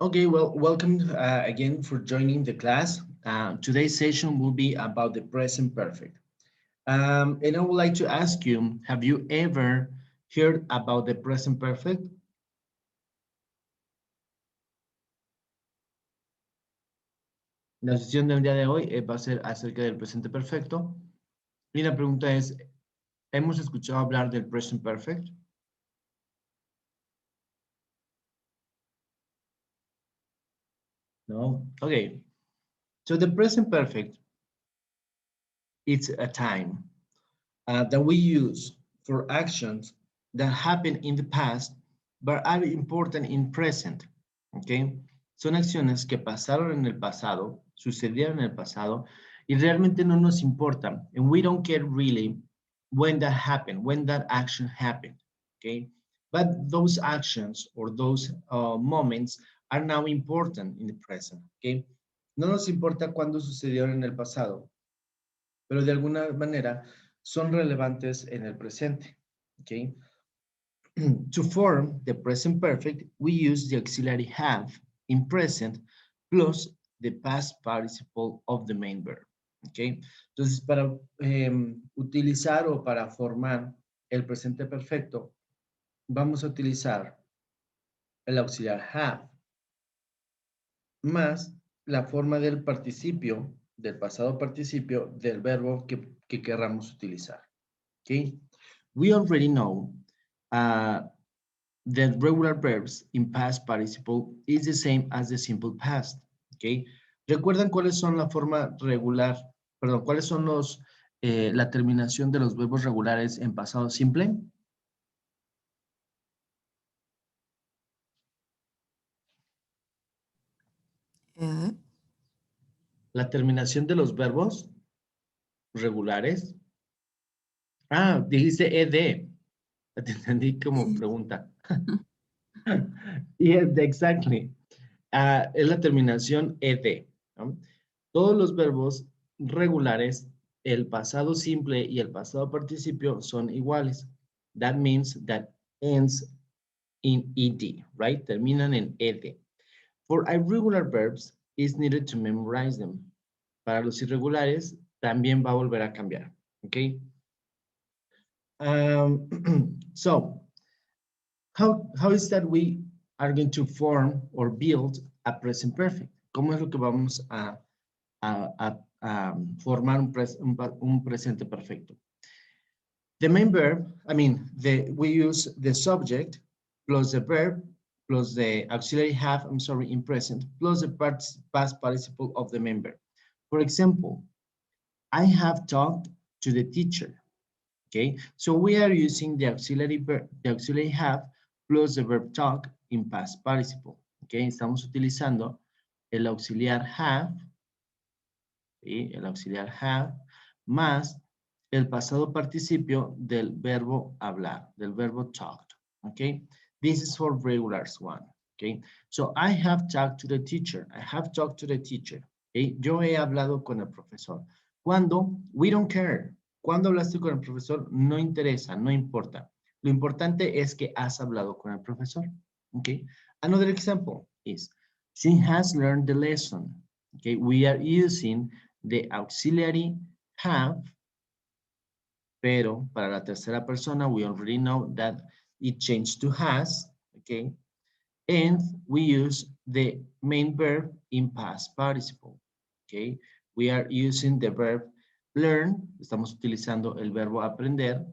Okay, well, welcome again for joining the class. Today's session will be about the present perfect. And I would like to ask you, have you ever heard about the present perfect? La sesión del día de hoy va a ser acerca del presente perfecto. Y la pregunta es, ¿hemos escuchado hablar del present perfect? No. Okay. So the present perfect, it's a time that we use for actions that happened in the past but are important in present. Okay. Son acciones que pasaron en el pasado, sucedieron en el pasado, y realmente no nos importan. And we don't care really when that happened, when that action happened. Okay. But those actions or those moments are now important in the present. Okay. No nos importa cuándo sucedieron en el pasado, pero de alguna manera son relevantes en el presente. Okay. To form the present perfect, we use the auxiliary have in present plus the past participle of the main verb. Okay. Entonces, para utilizar o para formar el presente perfecto, vamos a utilizar el auxiliar have más la forma del participio, del pasado participio del verbo que querramos utilizar. Okay. We already know uh, that regular verbs in past participle is the same as the simple past. Okay. ¿Recuerdan cuáles son la forma regular, perdón, cuáles son la terminación de los verbos regulares en pasado simple? Eh, La terminación de los verbos regulares. Ah, dijiste ed. Te entendí como pregunta. Yes, exactly. Es la terminación ed, ¿no? Todos los verbos regulares, el pasado simple y el pasado participio son iguales. That means that ends in ed, right? Terminan en ed. For irregular verbs, it's needed to memorize them. Para los irregulares, también va a volver a cambiar, ¿ok? So, how is that we are going to form or build a present perfect? ¿Cómo es lo que vamos a formar un presente perfecto? The main verb, we use the subject plus the verb plus the auxiliary have, in present, plus the past participle of the main verb. For example, I have talked to the teacher. Okay, so we are using the auxiliary verb, the auxiliary have plus the verb talk in past participle. Okay, estamos utilizando el auxiliar have, ¿sí? El auxiliar have más el pasado participio del verbo hablar, del verbo talked. Okay, this is for regulars one. Okay, so I have talked to the teacher. I have talked to the teacher. Okay, yo he hablado con el profesor. Cuando, we don't care. Cuando hablaste con el profesor, no interesa, no importa. Lo importante es que has hablado con el profesor. Okay, another example is, she has learned the lesson. Okay, we are using the auxiliary have, pero para la tercera persona, we already know that it changed to has, okay? And we use the main verb in past participle, okay? We are using the verb learn, estamos utilizando el verbo aprender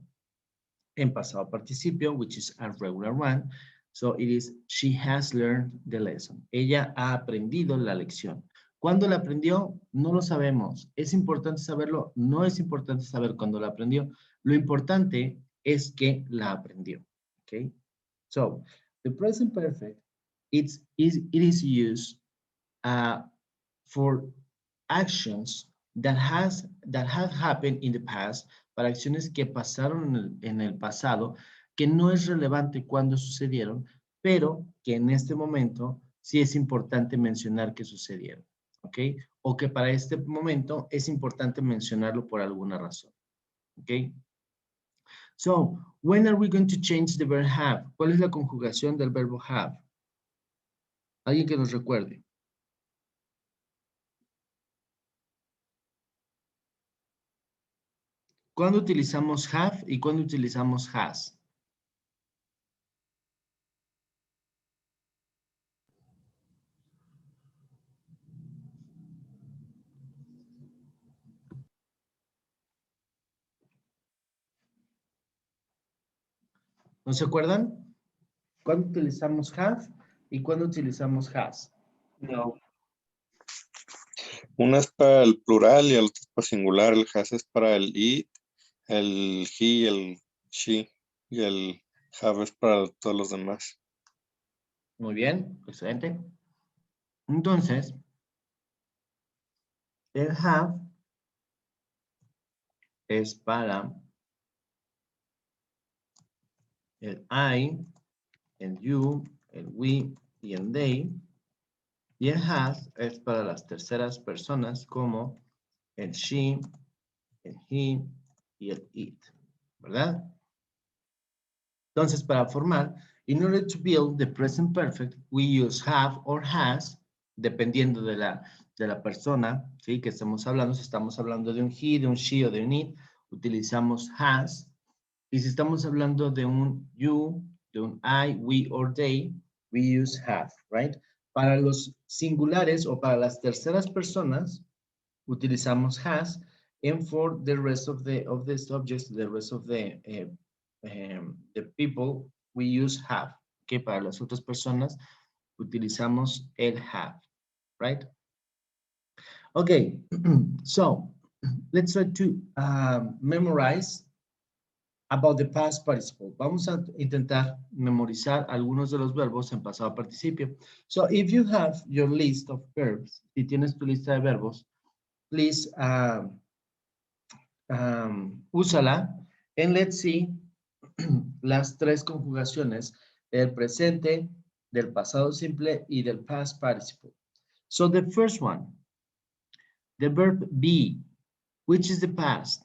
en pasado participio, which is a regular one. So it is, she has learned the lesson. Ella ha aprendido la lección. ¿Cuándo la aprendió? No lo sabemos. ¿Es importante saberlo? No es importante saber cuándo la aprendió. Lo importante es que la aprendió. Okay? So, the present perfect, it is used for actions that have happened in the past, para acciones que pasaron en el pasado, que no es relevante cuándo sucedieron, pero que en este momento sí es importante mencionar que sucedieron, ¿ok? O que para este momento es importante mencionarlo por alguna razón, ¿ok? So, when are we going to change the verb have? ¿Cuál es la conjugación del verbo have? Alguien que nos recuerde. ¿Cuándo utilizamos have y cuándo utilizamos has? ¿No se acuerdan? ¿Cuándo utilizamos have y cuándo utilizamos has? No. Una es para el plural y el otro es para singular. El has es para el it, el he, el she y el have es para todos los demás. Muy bien, excelente. Entonces, el have es para el I, el you, el we y el they. Y el has es para las terceras personas como el she, el he y el it, ¿verdad? Entonces, para formar, in order to build the present perfect, we use have or has, dependiendo de la persona, ¿sí? Que estamos hablando. Si estamos hablando de un he, de un she o de un it, utilizamos has. Y si estamos hablando de un you, de un I, we or they, we use have, right? Para los singulares o para las terceras personas, utilizamos has, and for the rest of the subjects, the rest of the people, we use have. Que para las otras personas utilizamos el have, right? Okay, so let's try to memorize about the past participle. Vamos a intentar memorizar algunos de los verbos en pasado participio. So if you have your list of verbs, si tienes tu lista de verbos, please úsala and let's see las tres conjugaciones del presente, del pasado simple y del past participle. So the first one, the verb be, which is the past?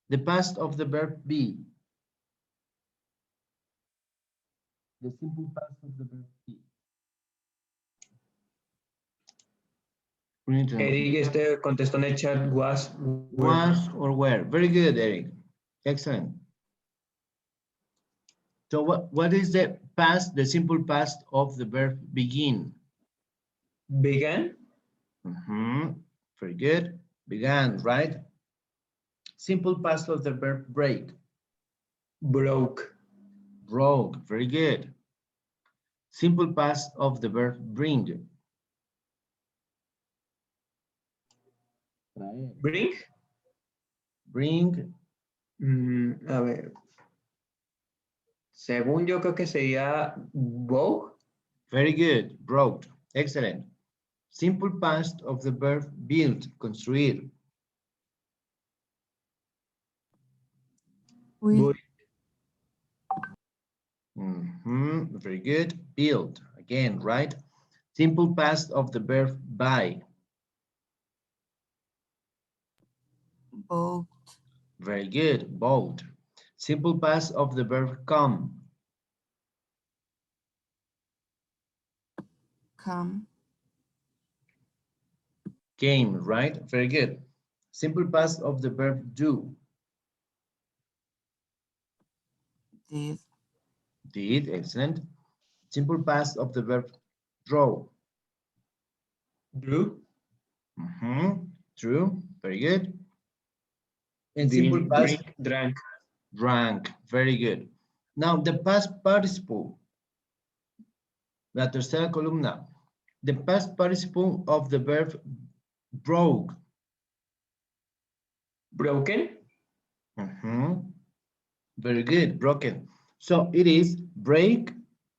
The past of the verb be. The simple past of the verb be. Eric contestó en el chat was. Was or were. Very good, Eric. Excellent. So what is the past, the simple past of the verb begin? Began. Very good. Began, right? Simple past of the verb break. Broke. Broke, very good. Simple past of the verb bring. Bring. Bring. A ver. Según yo creo que sería broke. Very good. Broke. Excellent. Simple past of the verb build, construir. Will. Very good. Build. Again, right? Simple past of the verb buy. Bought. Very good. Bought. Simple past of the verb come. Come. Came, right? Very good. Simple past of the verb do. Did. Did, excellent. Simple past of the verb draw. Drew. True, very good. And simple past, Drank. drank, very good. Now the past participle, la tercera columna, the past participle of the verb broke. Broken. Very good, broken. So it is break,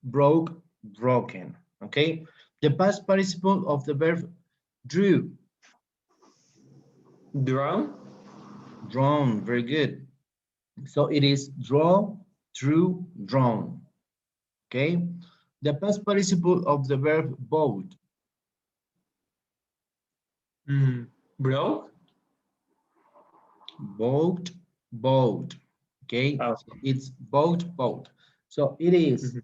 broke, broken, okay? The past participle of the verb drew. Drawn. Drawn, very good. So it is draw, drew, drawn, okay? The past participle of the verb bought. Broke. Boat, boat. Okay, Oh. so it's boat, boat. So it is Mhm.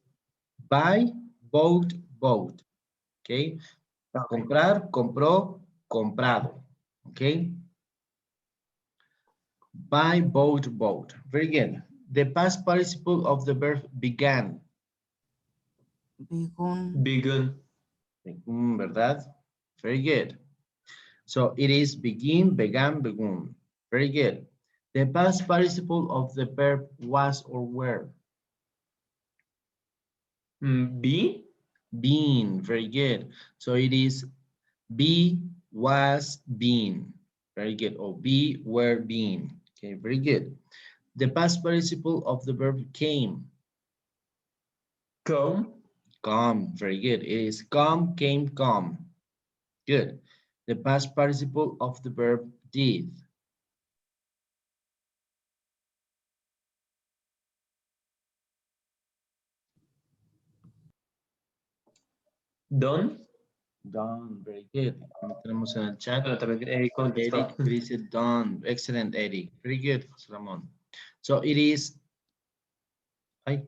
buy, boat, boat. Okay, Okay. comprar, compró, comprado. Okay, buy, boat, boat. Very good. The past participle of the verb began. Begun. Begun. ¿Verdad? Very good. So it is begin, began, begun. Very good. The past participle of the verb was or were. Be. Been. Very good. So it is be, was, been. Very good. Or be, were, been. Okay, very good. The past participle of the verb came. Come. Come. Very good. It is come, came, come. Good. The past participle of the verb did. Done. Done, very good. Lo tenemos en el chat. Bueno, también contestó. Eric dice done. Excellent, Eric. Very good, Ramon. So it is. Ahí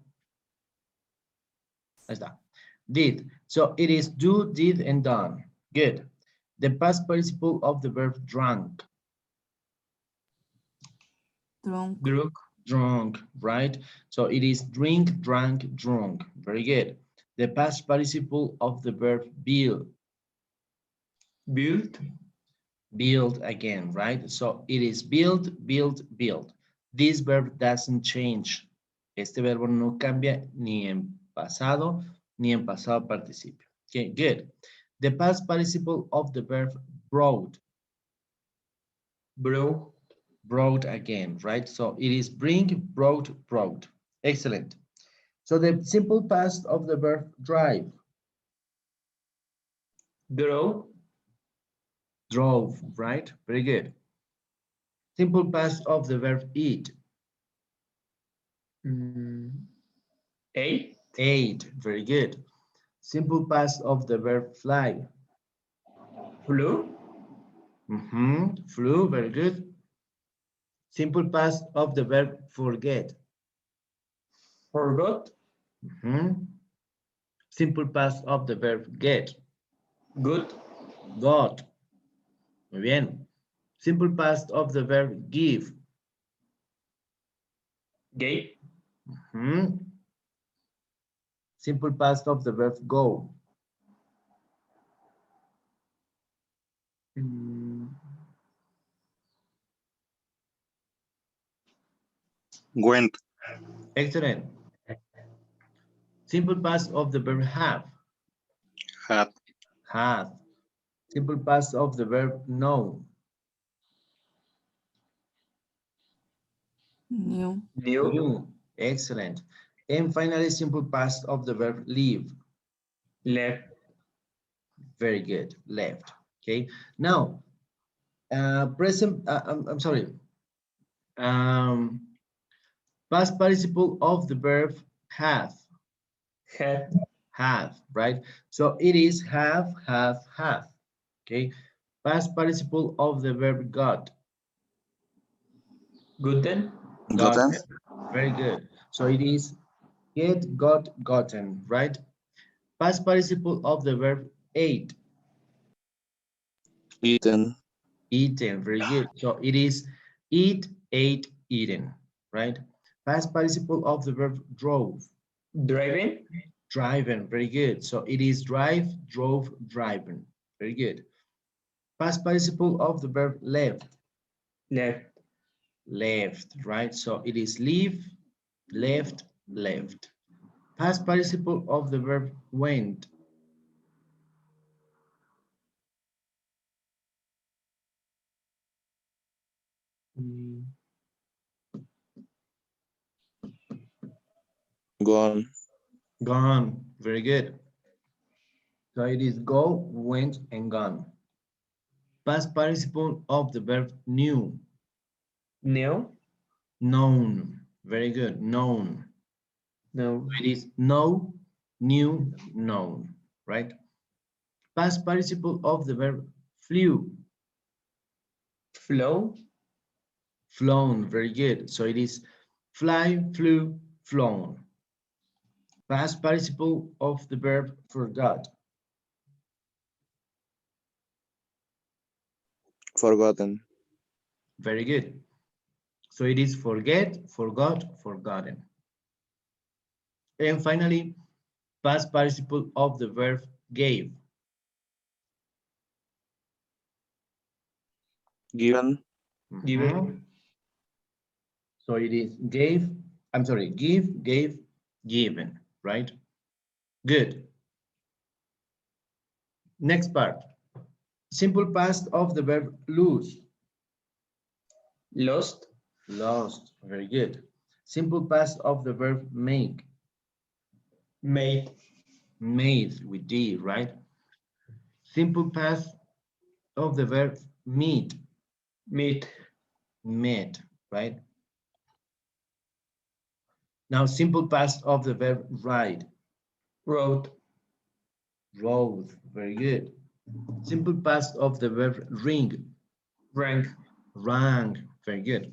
está. Did. So it is do, did, and done. Good. The past participle of the verb drunk. Drunk. Drunk. Drunk, right? So it is drink, drank, drunk. Very good. The past participle of the verb build. Built. Build again, right? So it is build, build, build. This verb doesn't change. Este verbo no cambia ni en pasado ni en pasado participio. Okay, good. The past participle of the verb brought. Bro. Brought again, right? So it is bring, brought, brought. Excellent. So the simple past of the verb drive. Draw. Drove, right? Very good. Simple past of the verb eat. Ate. Ate, very good. Simple past of the verb fly. Flew. Flew, very good. Simple past of the verb forget. Forgot. Simple past of the verb get. Good. Got. Muy bien. Simple past of the verb give. Gave. Simple past of the verb go. Went. Excellent. Simple past of the verb have. Had. Had. Simple past of the verb know. New. New. Knew. Excellent. And finally, simple past of the verb leave. Left. Very good. Left. Okay. Now, present. I'm sorry. Past participle of the verb have. Had. Have. Right. So it is have. Okay. Past participle of the verb got. Gotten. Gotten. Very good. So it is get, got, gotten. Right. Past participle of the verb ate. Eaten. Eaten, very good. So it is eat, ate, eaten, right? Past participle of the verb drove. Driving. Driven, very good. So it is drive, drove, driven. Very good. Past participle of the verb left. Left. Left, right? So it is leave, left, left. Past participle of the verb went. Gone. Gone, very good. So it is go, went, and gone. Past participle of the verb knew. New. Known, very good, known. No. It is know, knew, known, right? Past participle of the verb flew. Flow. Flown, very good. So it is fly, flew, flown. Past participle of the verb forgot. Forgotten. Very good. So it is forget, forgot, forgotten. And finally, past participle of the verb gave. Given. Given. Mhm. So it is gave, I'm sorry, give, gave, given, right? Good. Next part. Simple past of the verb lose. Lost. Lost, very good. Simple past of the verb make. Made. Made with D, right? Simple past of the verb meet. Meet. Met, right? Now, simple past of the verb ride. Road. Rode, very good. Simple past of the verb ring. Rank. Rang, very good.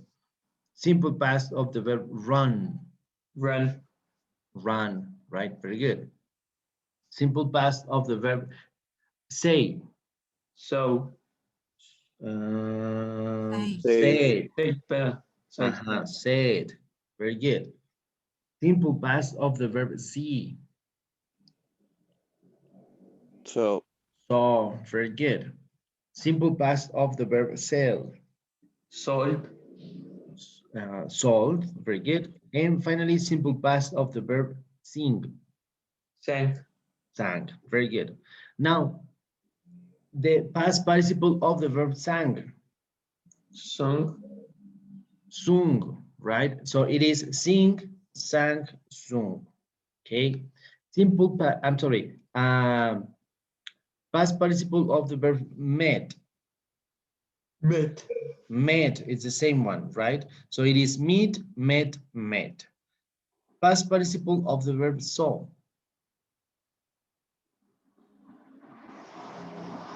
Simple past of the verb run. Run. Run, right? Very good. Simple past of the verb say. So. Say. Say. Say. Said. Very good. Simple past of the verb see. So. Saw. Very good. Simple past of the verb sell. Sold. Sold. Very good. And finally, simple past of the verb sing. Sang. Sang. Very good. Now, the past participle of the verb sang. Sung. Sung, right? So it is sing, sang, sung. Okay. Simple, I'm sorry. Past participle of the verb met. Met. Met is the same one, right? So it is meet, met, met. Past participle of the verb saw.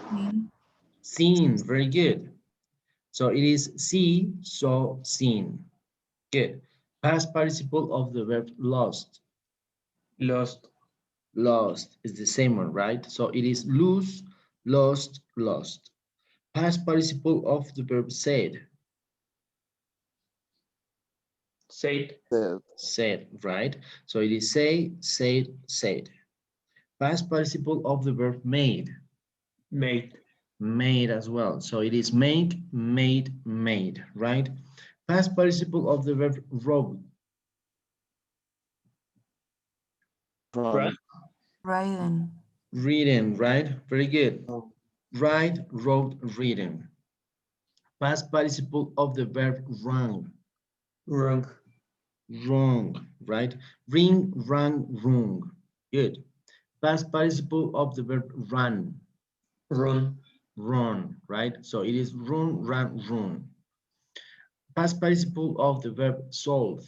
Seen. Seen, very good. So it is see, saw, seen. Good. Past participle of the verb lost. Lost. Lost is the same one, right? So it is lose, lost, lost. Past participle of the verb said. Said. Said. Said, right? So it is say, said, said. Past participle of the verb made. Made. Made as well. So it is make, made, made, right? Past participle of the verb wrote. Run. Ridden. Reading, right? Very good. Write, wrote, reading. Past participle of the verb rung. Wrong. Wrong, right? Ring, rang, rung. Good. Past participle of the verb run. Run. Run, right? So it is run, run, run. Past participle of the verb solve.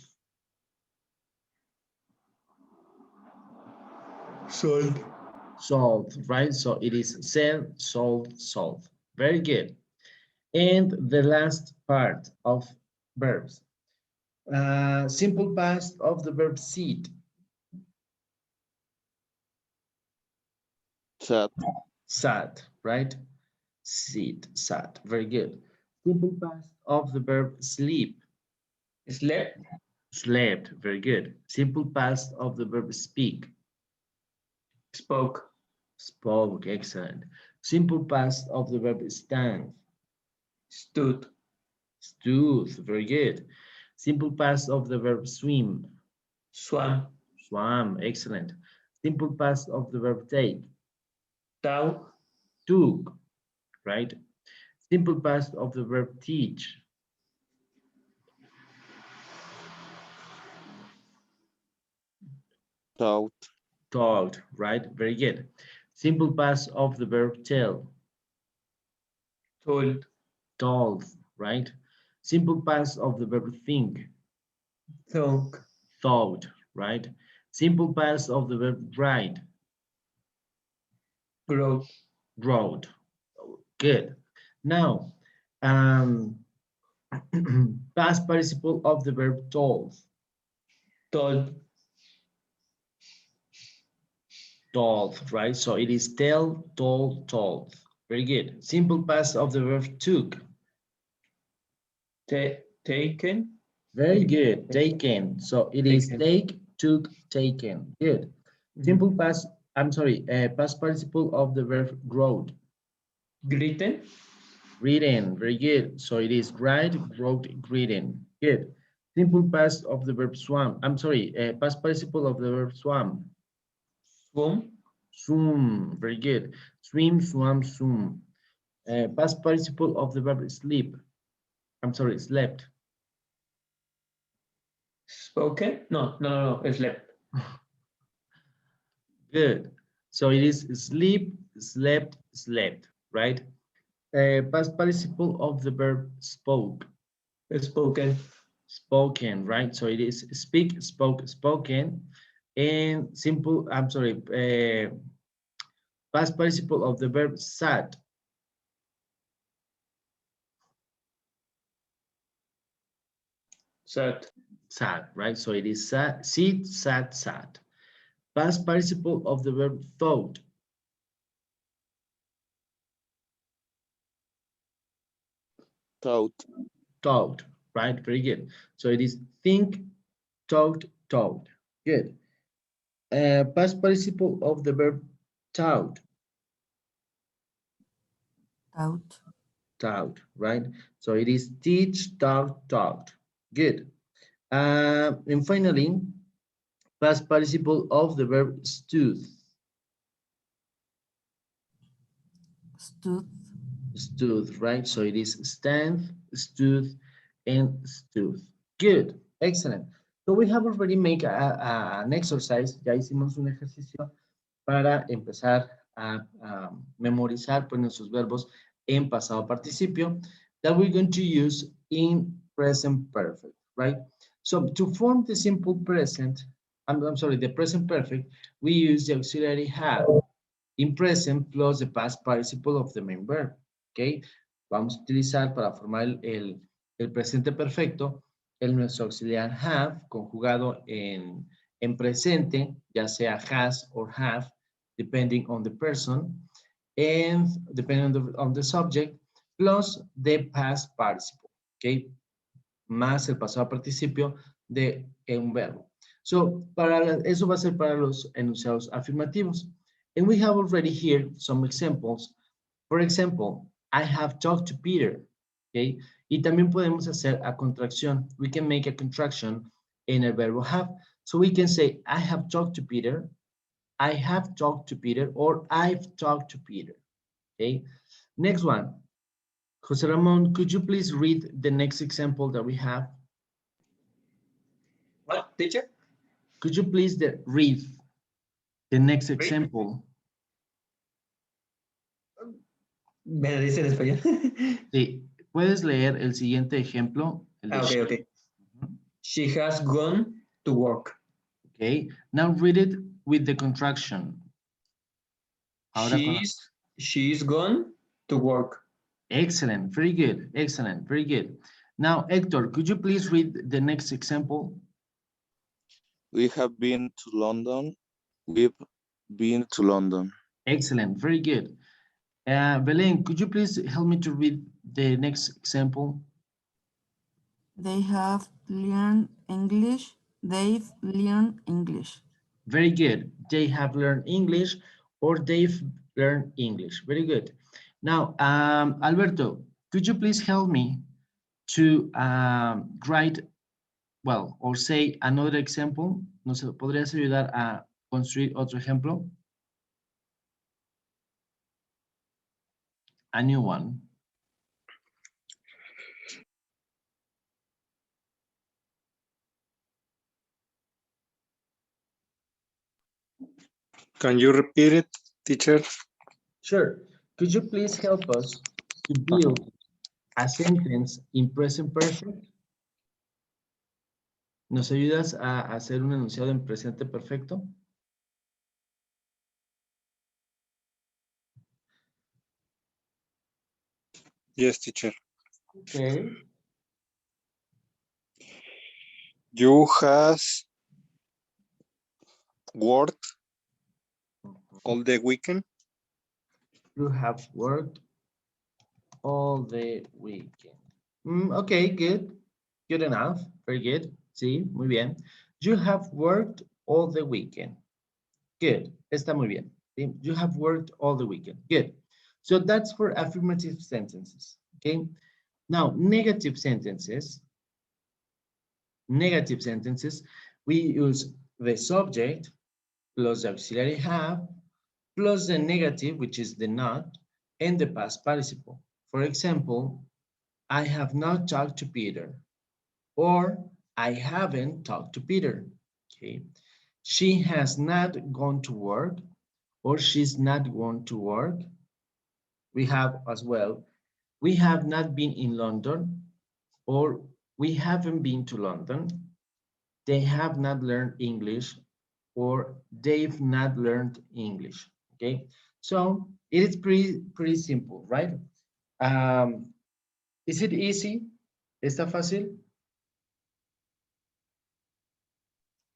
Sold. Solved, right? So it is sell, sold, solved. Very good. And the last part of verbs. Simple past of the verb sit. Sat. Sat, right? Sit, sat. Very good. Simple past of the verb sleep. Slept. Slept. Very good. Simple past of the verb speak. Spoke. Spoke. Excellent. Simple past of the verb stand. Stood. Stood. Very good. Simple past of the verb swim. Swam. Swam. Excellent. Simple past of the verb take. Tow. Took. Right? Simple past of the verb teach. Taught. Taught. Right? Very good. Simple past of the verb tell. Told. Told. Right? Simple past of the verb think. Thunk. Thought. Right? Simple past of the verb write. Growth. Wrote. Good. Now, Past participle of the verb told. Told. Told, right? So it is tell, told, told. Very good. Simple past of the verb took. Taken. Very good. Taken. So it is Taken. take, took, taken. Good. Simple past, I'm sorry, past participle of the verb wrote. Written. Written. Very good. So it is write, wrote, written. Good. Simple past of the verb swam. I'm sorry, past participle of the verb swam. Swim. Swim. Very good. Swim, swam, swim. Past participle of the verb sleep. I'm sorry, slept. Spoken. No. Slept. Good. So it is sleep, slept, slept, right? Past participle of the verb spoke. Spoken. Spoken, right? So it is speak, spoke, spoken. And simple, I'm sorry, past participle of the verb sat. Sat. Sat, right? So it is sat, sit, sat, sat. Past participle of the verb thought. Thought. Thought, right? Very good. So it is think, thought, thought. Good. Past participle of the verb taught. Doubt. Taught, right? So it is teach, taught, taught. Good. And finally, past participle of the verb stood. Stood. Stood, right? So it is stand, stood, and stood. Good, excellent. So we have already made an exercise, ya hicimos un ejercicio para empezar a memorizar pues, nuestros verbos en pasado participio that we're going to use in present perfect, right? So to form the simple present, I'm sorry, the present perfect, we use the auxiliary have in present plus the past participle of the main verb, ¿ok? Vamos a utilizar para formar el presente perfecto el nuestro auxiliar have conjugado en presente, ya sea has or have, depending on the person, and depending on the subject, plus the past participle, ¿ok? Más el pasado participio de un verbo. So, eso va a ser para los enunciados afirmativos. And we have already here some examples. For example, I have talked to Peter. Okay. Y también podemos hacer a contracción. We can make a contraction in el verbo have. So we can say, I have talked to Peter. I have talked to Peter, or I've talked to Peter. Okay. Next one. Jose Ramon, could you please read the next example that we have? What, teacher? Could you please read the next example? Me lo dice en español. Sí, puedes leer el siguiente ejemplo. El de she. Okay. She has gone to work. Okay, now read it with the contraction. Ahora con She's gone to work. excellent, very good, excellent, very good. Now, Hector, could you please read the next example? We have been to London. We've been to London. Excellent, very good. Belen, could you please help me to read the next example? They have learned English. They've learned English. Very good. They have learned English or they've learned English. Very good. Now, Alberto, could you please help me to write, well, or say another example? ¿Nos podrías ayudar a construir otro ejemplo? A new one. Can you repeat it, teacher? Sure. Could you please help us to build a sentence in present perfect? ¿Nos ayudas a hacer un enunciado en presente perfecto? Yes, teacher. Okay. You has worked all the weekend. You have worked all the weekend. Okay, good. Good enough. Very good. Sí, muy bien. You have worked all the weekend. Good. Está muy bien. ¿Sí? You have worked all the weekend. Good. So that's for affirmative sentences. Okay. Now, negative sentences. Negative sentences, we use the subject plus the auxiliary have plus the negative, which is the not, and the past participle. For example, I have not talked to Peter, or I haven't talked to Peter. Okay. She has not gone to work, or she's not going to work. We have as well, we have not been in London, or we haven't been to London. They have not learned English, or they've not learned English. Okay, so it is pretty simple, right? Is it easy? ¿Está fácil?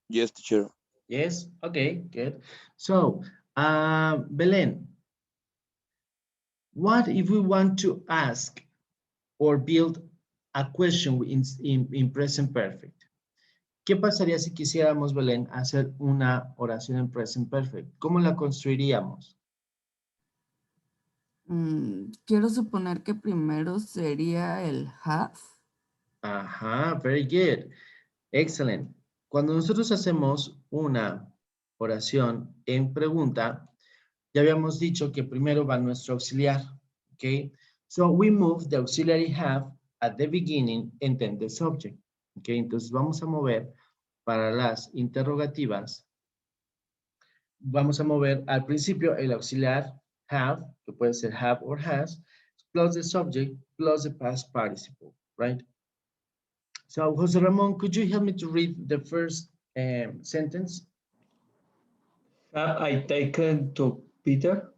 Yes, teacher. Yes, okay, good. So, Belen, what if we want to ask or build a question in present perfect? ¿Qué pasaría si quisiéramos, Belén, hacer una oración en present perfect? ¿Cómo la construiríamos? Quiero suponer que primero sería el have. Ajá, very good. Excellent. Cuando nosotros hacemos una oración en pregunta, ya habíamos dicho que primero va nuestro auxiliar, ¿ok? So we move the auxiliary have at the beginning and then the subject, ¿ok? Entonces vamos a mover para las interrogativas, vamos a mover al principio el auxiliar have, que puede ser have or has, plus the subject, plus the past participle, right? So, Jose Ramon, could you help me to read the first sentence? Have I taken to Peter?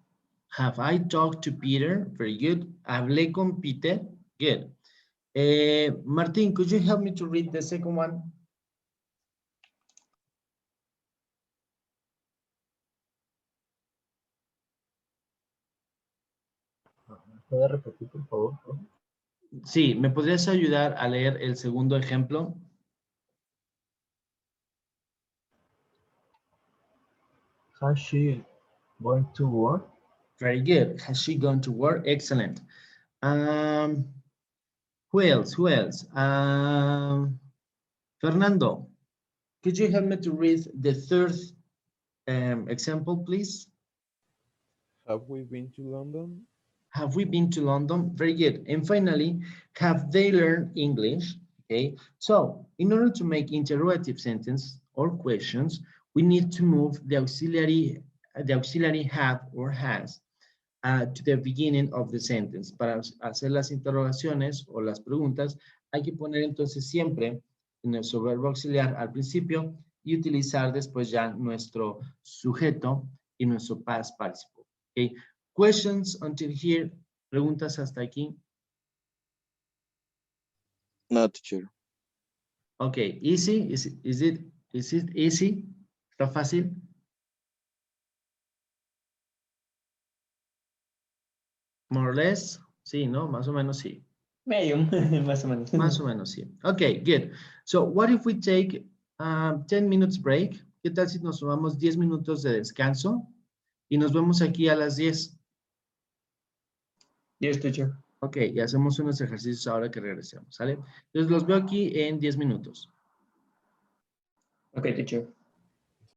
Have I talked to Peter? Very good. Hablé con Peter. Good. Martin, could you help me to read the second one? ¿Puede repetir, por favor? Sí, ¿me podrías ayudar a leer el segundo ejemplo? Has she going to work? Very good. Has she gone to work? Excellent. Who else? Who else? Fernando, could you help me to read the third example, please? Have we been to London? Have we been to London? Very good. And finally, have they learned English? Okay. So in order to make interrogative sentence or questions, we need to move the auxiliary have or has to the beginning of the sentence. Para hacer las interrogaciones o las preguntas, hay que poner entonces siempre nuestro verbo auxiliar al principio y utilizar después ya nuestro sujeto y nuestro past participle. Okay. Questions until here? ¿Preguntas hasta aquí? No, teacher. Okay, easy? Is it easy? ¿Está fácil? More or less? Sí, ¿no? Más o menos sí. Medium, más o menos. Más o menos sí. Okay, good. So what if we take 10 minutes break? ¿Qué tal si nos tomamos 10 minutos de descanso? Y nos vemos aquí a las 10. Yes, teacher. Ok, y hacemos unos ejercicios ahora que regresemos, ¿sale? Entonces los veo aquí en 10 minutos. Okay, teacher.